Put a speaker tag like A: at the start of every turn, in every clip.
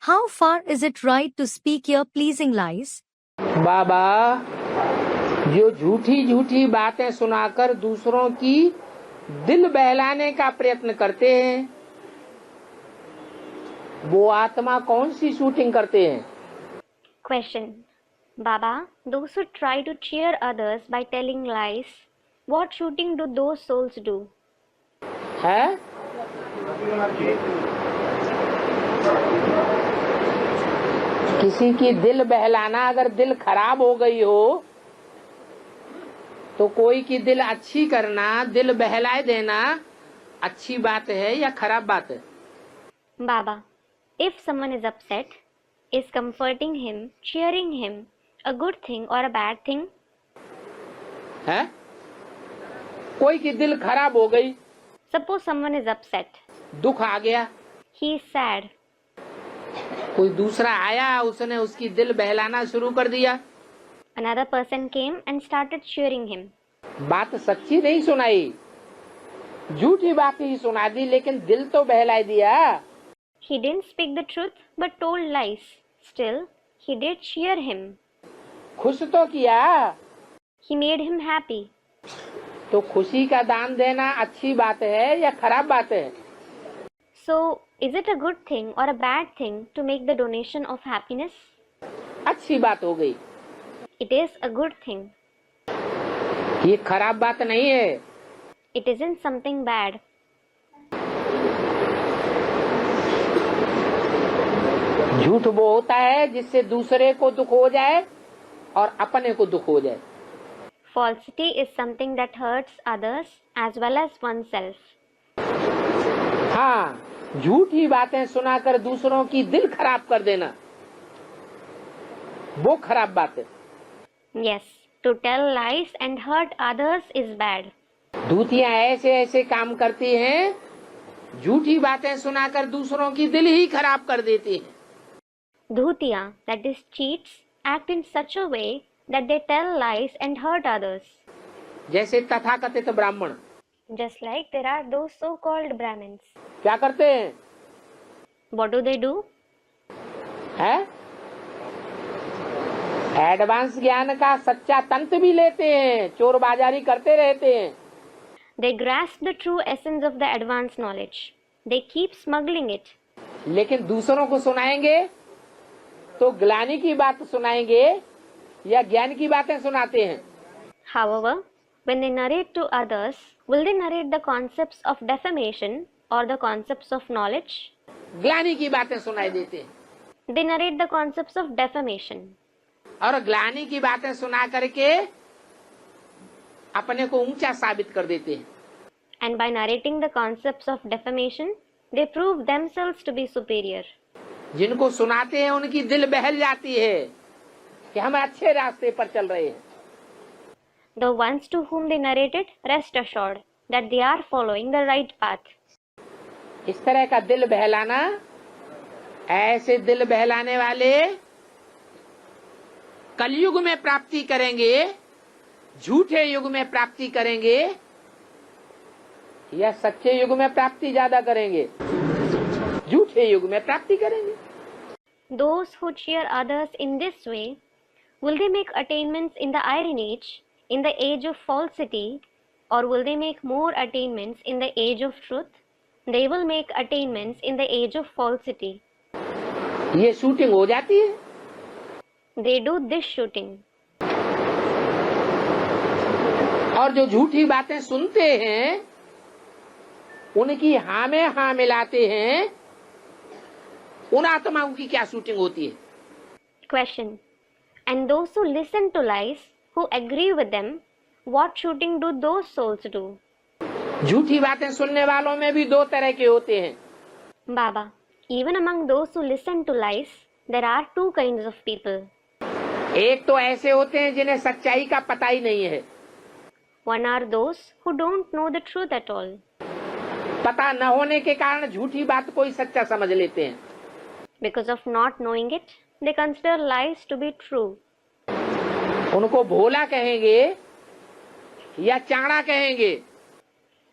A: How far is it right to speak ear-pleasing lies?
B: बाबा, जो झूठी झूठी बातें सुनाकर दूसरों की दिल बहलाने का प्रयत्न करते हैं, वो आत्मा कौन सी शूटिंग करते हैं?
C: Question. Baba, those who try to cheer others by telling lies, what shooting do those souls do?
B: है? किसी की दिल बहलाना, अगर दिल खराब हो गई हो तो कोई की दिल अच्छी करना, दिल बहलाए देना अच्छी बात है या खराब बात है?
C: Baba, if someone is upset, is comforting him, cheering him, a good thing or a bad thing?
B: है? कोई की दिल खराब हो गई,
C: Suppose someone is upset.
B: दुख आ गया,
C: He is sad.
B: कोई दूसरा आया, उसने उसकी दिल बहलाना शुरू कर दिया,
C: Another person came and started cheering him.
B: बात सच्ची नहीं सुनाई, झूठी बात ही सुना दी, लेकिन दिल तो बहला दिया।
C: He didn't speak the truth but told lies. Still, he did cheer him.
B: खुश तो किया।
C: He made him happy.
B: तो खुशी का दान देना अच्छी बात है या खराब बात है?
C: So, is it a good thing or a bad thing to make the donation of happiness?
B: अच्छी बात हो गई।
C: It is a good thing.
B: ये खराब बात नहीं है।
C: It isn't something bad.
B: झूठ वो होता है जिससे दूसरे को दुख हो जाए और अपने को दुख हो जाए।
C: Falsity is something that hurts others as well as oneself.
B: हाँ, झूठी बातें सुनाकर दूसरों की दिल खराब कर देना, वो खराब बात है।
C: Yes, to tell lies and hurt others is bad.
B: दूतियां ऐसे ऐसे काम करती हैं, झूठी बातें सुनाकर दूसरों की दिल ही खराब कर देती हैं।
C: Dhutiya, that is cheats, act in such a way that they tell lies and hurt others.
B: जैसे तथाकथित ब्राह्मण,
C: Just like there are those so-called Brahmins.
B: क्या करते हैं?
C: What do they do?
B: है? एडवांस ज्ञान का सच्चा तंत्र भी लेते हैं, चोर बाजारी करते रहते हैं।
C: They grasp the true essence of the advanced knowledge. They keep smuggling it.
B: लेकिन दूसरों को सुनाएंगे तो ग्लानि की बात सुनाएंगे या ज्ञान की बातें सुनाते हैं?
C: However, when they narrate to others, will they narrate the concepts of defamation or the concepts of knowledge?
B: ग्लानि की बातें सुनाई देते हैं।
C: They narrate the concepts of defamation.
B: और ग्लानि की बातें सुना करके अपने को ऊंचा साबित कर देते हैं।
C: And by narrating the concepts of defamation, they prove themselves to be superior.
B: जिनको सुनाते हैं उनकी दिल बहल जाती है कि हम अच्छे रास्ते पर चल रहे हैं।
C: The ones to whom they narrated rest assured that they are following the right path.
B: इस तरह का दिल बहलाना, ऐसे दिल बहलाने वाले कलयुग में प्राप्ति करेंगे, झूठे युग में प्राप्ति करेंगे या सच्चे युग में प्राप्ति ज्यादा करेंगे? झूठे युग में प्राप्ति करेंगे।
C: Those who cheer others in this way, will they make attainments in the iron age, in the age of falsity, or will they make more attainments in the age of truth? They will make attainments in the age of falsity.
B: ये shooting हो जाती है।
C: They do this shooting.
B: और जो झूठी बातें सुनते हैं, उनकी हाँ में हाँ मिलाते हैं, उन आत्माओं की क्या शूटिंग होती है?
C: Question. And those who listen to lies, who agree with them, what shooting do those souls do?
B: झूठी बातें सुनने वालों में भी दो तरह के होते हैं।
C: Baba, even among those who listen to lies, there are two kinds of people.
B: एक तो ऐसे होते हैं जिन्हें सच्चाई का पता ही नहीं है।
C: One are those who don't know the truth at all.
B: पता न होने के कारण झूठी बात को ही सच्चा समझ लेते हैं।
C: Because of not knowing it, they consider lies to be true.
B: उनको भोला कहेंगे या चाणा कहेंगे?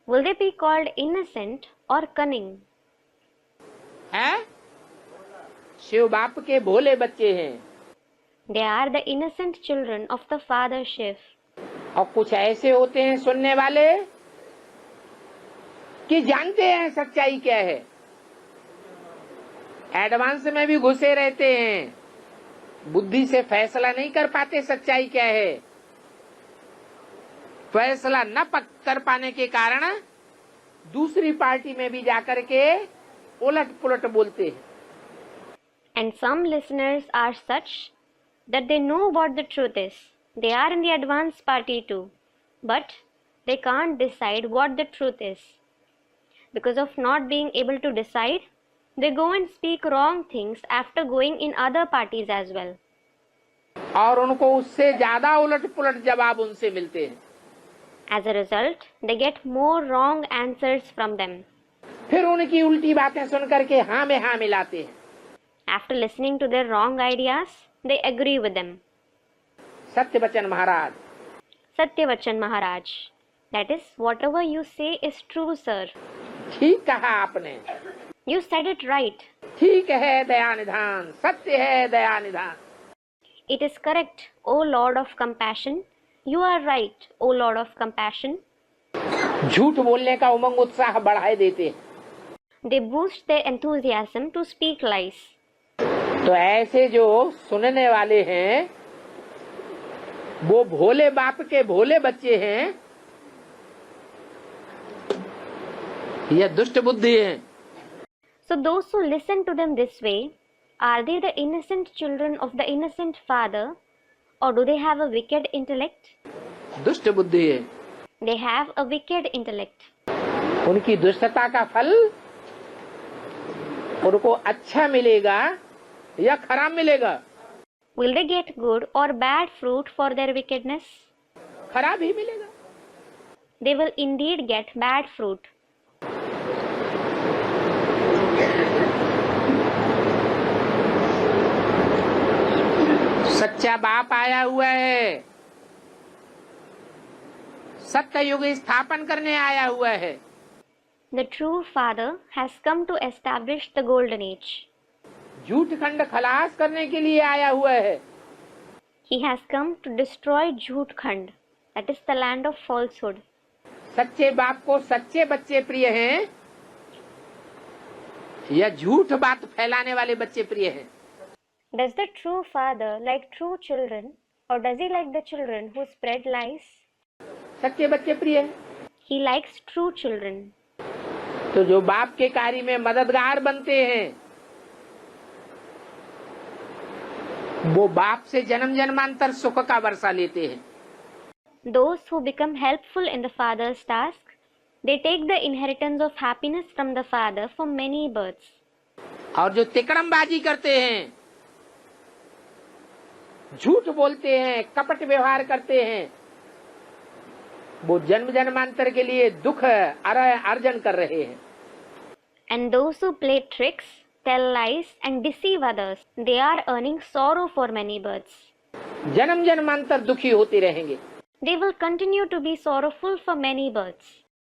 C: Will they be called innocent or cunning?
B: है? शिव बाप के भोले बच्चे हैं।
C: They are the innocent children of the Father Shiv.
B: और कुछ ऐसे होते हैं सुनने वाले कि जानते हैं सच्चाई क्या है, एडवांस में भी घुसे रहते हैं, बुद्धि से फैसला नहीं कर पाते सच्चाई क्या है। फैसला न कर पाने के कारण दूसरी पार्टी में भी जाकर के उलट पुलट बोलते हैं।
C: And some listeners are such that they know what the truth is. They are in the advanced party too, but they can't decide what the truth is. Because of not being able to decide, they go and speak wrong things after going in other parties as well.
B: और उनको उससे ज्यादा उलट पुलट जवाब उनसे मिलते हैं।
C: As a result, they get more wrong answers from them.
B: फिर उनकी उल्टी बातें सुन करके हाँ में हाँ मिलाते हैं।
C: After listening to their wrong ideas, they agree with them.
B: Satyavachan Maharaj,
C: Satyavachan Maharaj. That is, whatever you say is true, sir.
B: ठीक कहा आपने,
C: You said it right.
B: ठीक है दया निधान, सत्य है दया निधान।
C: It is correct, O Lord of compassion. You are right, O Lord of compassion.
B: झूठ बोलने का उमंग उत्साह बढ़ाए देते हैं।
C: They boost their enthusiasm to speak lies.
B: तो ऐसे जो सुनने वाले हैं वो भोले बाप के भोले बच्चे हैं या दुष्ट बुद्धि हैं।
C: So those who listen to them this way, are they the innocent children of the innocent father, or do they have a wicked intellect?
B: दुष्ट बुद्धि है।
C: They have a wicked intellect.
B: उनकी दुष्टता का फल उनको अच्छा मिलेगा या खराब मिलेगा?
C: Will they get good or bad fruit for their wickedness?
B: खराब ही मिलेगा।
C: They will indeed get bad fruit.
B: सच्चा बाप आया हुआ है, सत्य युग स्थापन करने आया हुआ है।
C: The true father has come to establish the golden age.
B: झूठ खंड खलास करने के लिए आया हुआ है।
C: He has come to destroy Jhoot Khand, that is the land of falsehood.
B: सच्चे बाप को सच्चे बच्चे प्रिय हैं या झूठ बात फैलाने वाले बच्चे प्रिय हैं?
C: Does the true father like true children, or does he like the children who spread lies?
B: सच्चे बच्चे प्रिय हैं।
C: He likes true children.
B: तो जो बाप के कार्य में मददगार बनते हैं वो बाप से जन्म जन्मांतर सुख का वर्षा लेते हैं।
C: Those who become helpful in the father's task, they take the inheritance of happiness from the father for many births.
B: और जो तिकड़मबाजी करते हैं, झूठ बोलते हैं, कपट व्यवहार करते हैं, वो जन्म जन्मांतर के लिए दुख अर्जन कर रहे हैं।
C: And those who play tricks, tell lies and deceive others, they are earning sorrow for many births.
B: जन्म जन्मांतर दुखी होते रहेंगे।
C: They will continue to be sorrowful for many births.